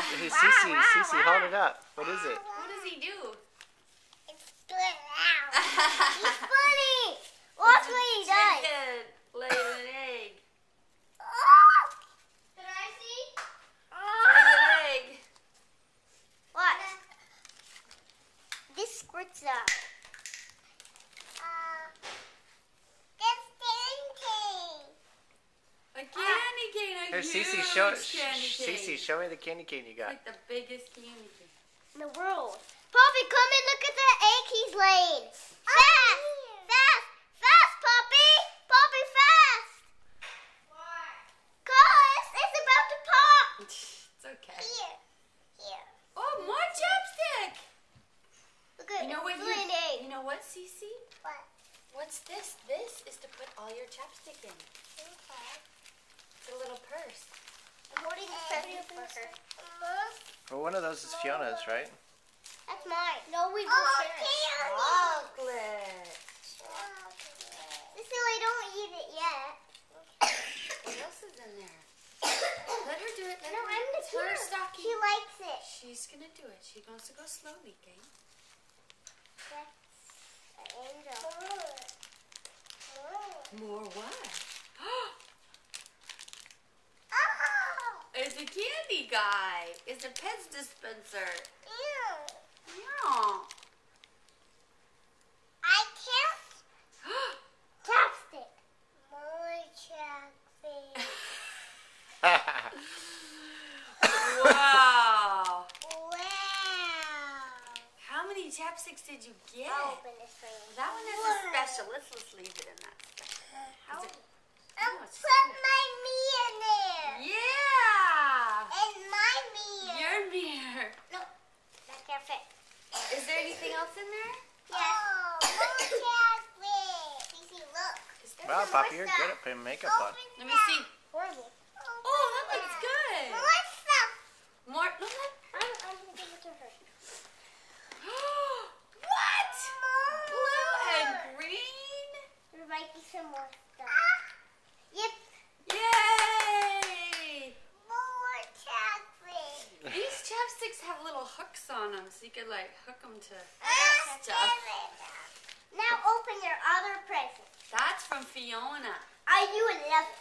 Hey, Cece, hold it up. What is it? What does he do? It's split out. He's funny. Watch what he does. Chicken laid an egg. Can I see? There's an egg. What? This squirts out. A candy cane. A Here, huge candy cane. Cece, show me the candy cane you got. Like the biggest candy cane. In the world. Poppy, come and look at the egg he's laying. Fast! Fast! Fast, Poppy! Poppy, fast! Why? Cause it's about to pop. It's okay. Here. Oh, more chapstick. Look at You know what? it's an egg. You know what, Cece? What? What's this? This is to put all your chapstick in. It's a little purse. I'm holding this present for her. Well, one of those is Fiona's, right? That's mine. No, we will share it. Chocolate. Silly, don't eat it yet. What else is in there? Let her do it. Let No, her. I'm the It's her kid. stocking. She likes it. She's gonna do it. She wants to go slowly, okay? That's an angel. More what? Oh! It's a candy guy. It's a Pez dispenser. Ew. Yeah. I can't. Chapstick. More chapstick. Wow. Wow. How many chapsticks did you get? I'll open this for you. That one is a special. Let's leave it in that special. I'll Oh, it's put my me in there. Yeah. And my mirror. Your mirror. No, that can't fit. Is there anything else in there? Yes. Oh, more chapstick. Cece, look. Is there Wow, more Poppy, you're stuff? good at putting makeup on. Let me see. Horrible. Oh, that looks good. More stuff. More. Look at. I'm gonna give it to her. What? Blue and green? There might be some more stuff. Yep. Yay! More chapstick. These chapsticks have little hooks on them, so you could like hook them to Stuff. stuff. Now open your other present. That's from Fiona. You would love it.